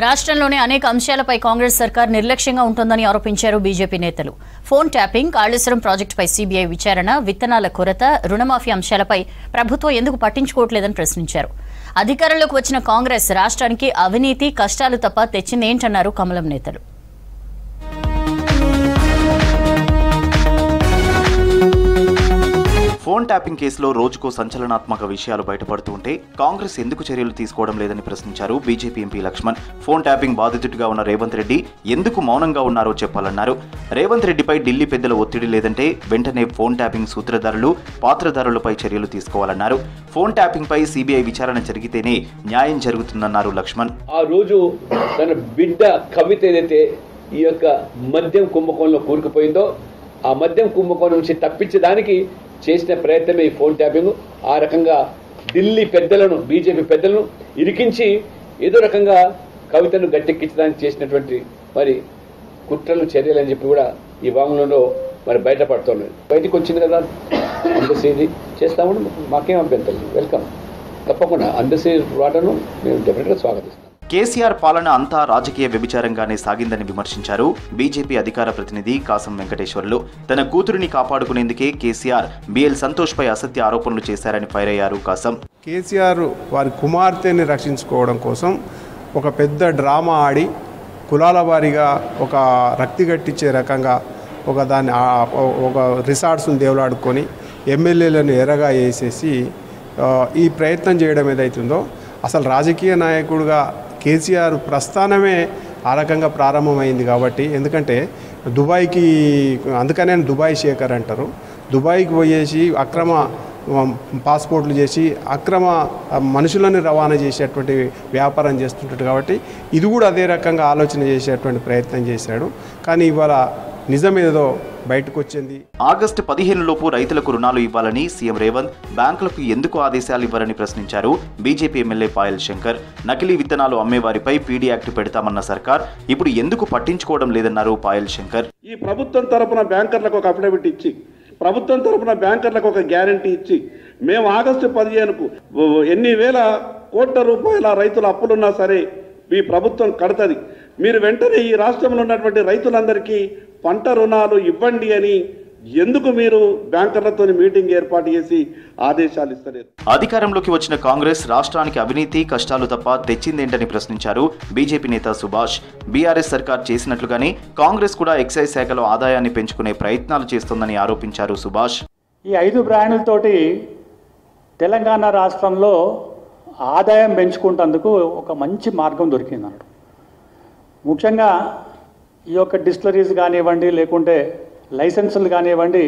రాష్ట్రంలోని అనేక అంశాలపై కాంగ్రెస్ సర్కార్ నిర్లక్ష్యంగా ఉంటుందని ఆరోపించారు బీజేపీ నేతలు. ఫోన్ ట్యాపింగ్, కాళేశ్వరం ప్రాజెక్టుపై సీబీఐ విచారణ, విత్తనాల కొరత, రుణమాఫీ అంశాలపై ప్రభుత్వం ఎందుకు పట్టించుకోవట్లేదని ప్రశ్నించారు. అధికారంలోకి వచ్చిన కాంగ్రెస్ రాష్ట్రానికి అవినీతి, కష్టాలు తప్ప తెచ్చిందేంటన్నారు కమలం నేతలు. ఫోన్ ట్యాపింగ్ కేసులో రోజుకో సంచలనాత్మక విషయాలు బయటపడుతుంటే కాంగ్రెస్ ఎందుకు చర్యలు తీసుకోవడం లేదని ప్రశ్నించారు BJP MP Lakshman. Phone tapping బాధితుడిగా ఉన్న రేవంత్ రెడ్డి ఎందుకు మౌనంగా ఉన్నారో చెప్పాలన్నారు. రేవంత్ రెడ్డిపై ఢిల్లీ పెద్దల ఒత్తిడి లేదంటే వెంటనే ఫోన్ ట్యాపింగ్ సూత్రధారులు, పాత్రధారులపై చర్యలు తీసుకోవాలన్నారు. ఫోన్ ట్యాపింగ్ పై సీబీఐ విచారణ జరిగితేనే న్యాయం జరుగుతుందన్నారు లక్ష్మణ్. ఆ రోజు తన బిడ్డ కవిత ఏదైతే ఈ యొక్క మద్యం కుంభకోణంలో కూరుకుపోయిందో ఆ మద్యం కుంభకోణం నుంచి తప్పించడానికి చేసిన ప్రయత్నమే ఈ ఫోన్ ట్యాపింగ్. ఆ రకంగా ఢిల్లీ పెద్దలను, బీజేపీ పెద్దలను ఇరికించి ఏదో రకంగా కవితను గట్టెక్కించడానికి చేసినటువంటి మరి కుట్రలు, చర్యలు అని చెప్పి కూడా ఈ వాంగ్మూలంలో మరి బయటపడుతున్నది. బయటకు వచ్చింది కదా అందసేది చేస్తామని మాకేం అభ్యంతరం, వెల్కమ్. తప్పకుండా అందసే వాటను మేము డెఫినెట్గా స్వాగతిస్తాం. కేసీఆర్ పాలన అంతా రాజకీయ వ్యభిచారంగానే సాగిందని విమర్శించారు బీజేపీ అధికార ప్రతినిధి కాసం వెంకటేశ్వర్లు. తన కూతురిని కాపాడుకునేందుకే కేసీఆర్ బిఎల్ సంతోష్ పై అసత్య ఆరోపణలు చేశారని ఫైర్ అయ్యారు కాసం. కేసీఆర్ వారి కుమార్తెని రక్షించుకోవడం కోసం ఒక పెద్ద డ్రామా ఆడి కులాల వారీగా ఒక రక్తి గట్టించే రకంగా ఒక రిసార్ట్స్ను దేవులాడుకొని ఎమ్మెల్యేలను ఎరగా వేసేసి ఈ ప్రయత్నం చేయడం ఏదైతుందో అసలు రాజకీయ నాయకుడిగా కేసీఆర్ ప్రస్థానమే ఆ రకంగా ప్రారంభమైంది. కాబట్టి ఎందుకంటే దుబాయ్కి, అందుకనే దుబాయ్ శేఖర్ అంటారు, దుబాయ్కి పోయేసి అక్రమ పాస్పోర్ట్లు చేసి అక్రమ మనుషులను రవాణా చేసేటువంటి వ్యాపారం చేస్తుంటాడు. కాబట్టి ఇది కూడా అదే రకంగా ఆలోచన చేసేటువంటి ప్రయత్నం చేశాడు. కానీ ఇవాళ నిజమేదో బయటకు వచ్చింది. ఆగస్టు 15 లోపు రైతులకు రుణాలు ఇవ్వాలని సీఎం రేవంత్ బ్యాంకులకు ఎందుకు ఆదేశాలు ఇవ్వరని ప్రశ్నించారు బీజేపీ ఎమ్మెల్యే పాయల్ శంకర్. నకిలీ విత్తనాలు అమ్మేవారిపై పీడీ యాక్ట్ పెడతామన్న సర్కార్ ఇప్పుడు ఎందుకు పట్టించుకోవడం లేదన్నారు పాయల్ శంకర్. ఈ ప్రభుత్వం తరపున బ్యాంకర్లకు ఒక అఫిడవిట్ ఇచ్చి, ప్రభుత్వం తరపున బ్యాంకర్లకు ఒక గ్యారంటీ ఇచ్చి, మేము ఆగస్టు 15కు ఎన్ని వేల కోట్ల రూపాయల రైతుల అప్పులున్నా సరే మీ ప్రభుత్వం కడతది, మీరు వెంటనే ఈ రాష్ట్రంలో ఉన్నటువంటి రైతులందరికీ పంట రుణాలు ఇవ్వండి అని ఎందుకు మీరు బ్యాంకర్లతో మీటింగ్ ఏర్పాటు చేసి ఆదేశాలు ఇస్తలేరు? అధికారంలోకి వచ్చిన కాంగ్రెస్ రాష్ట్రానికి అవినీతి, కష్టాలు తప్ప తెచ్చిందేంటని ప్రశ్నించారు బీజేపీ నేత సుభాష్. బీఆర్ఎస్ సర్కార్ చేసినట్లుగానే కాంగ్రెస్ కూడా ఎక్సైజ్ శాఖలో ఆదాయాన్ని పెంచుకునే ప్రయత్నాలు చేస్తోందని ఆరోపించారు సుభాష్. ఈ 5 బ్రాండ్లతోటి తెలంగాణ రాష్ట్రంలో ఆదాయం పెంచుకుంటేందుకు ఒక మంచి మార్గం దొరికిందన్నాడు. ముఖ్యంగా ఈ యొక్క డిస్టిలరీస్ కానివ్వండి, లేకుంటే లైసెన్సులు కానివ్వండి,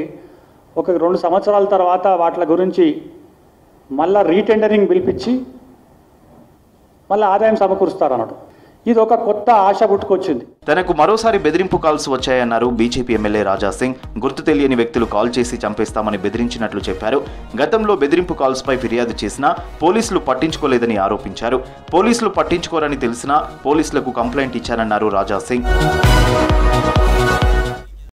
ఒక 2 సంవత్సరాల తర్వాత వాటి గురించి మళ్ళా రీటెండరింగ్ పిలిపించి మళ్ళీ ఆదాయం సమకూరుస్తారన్నాడు. ఇది ఒక కొత్త ఆశ పుట్టుకొచ్చింది. తనకు మరోసారి బెదిరింపు calls వచ్చాయన్నారు BJP MLA Raja Singh. గుర్తు తెలియని వ్యక్తులు కాల్ చేసి చంపేస్తామని బెదిరించినట్లు చెప్పారు. గతంలో బెదిరింపు కాల్స్ పై ఫిర్యాదు చేసినా పోలీసులు పట్టించుకోలేదని ఆరోపించారు. పోలీసులు పట్టించుకోరని తెలిసినా పోలీసులకు కంప్లైంట్ ఇచ్చారన్నారు రాజా సింగ్.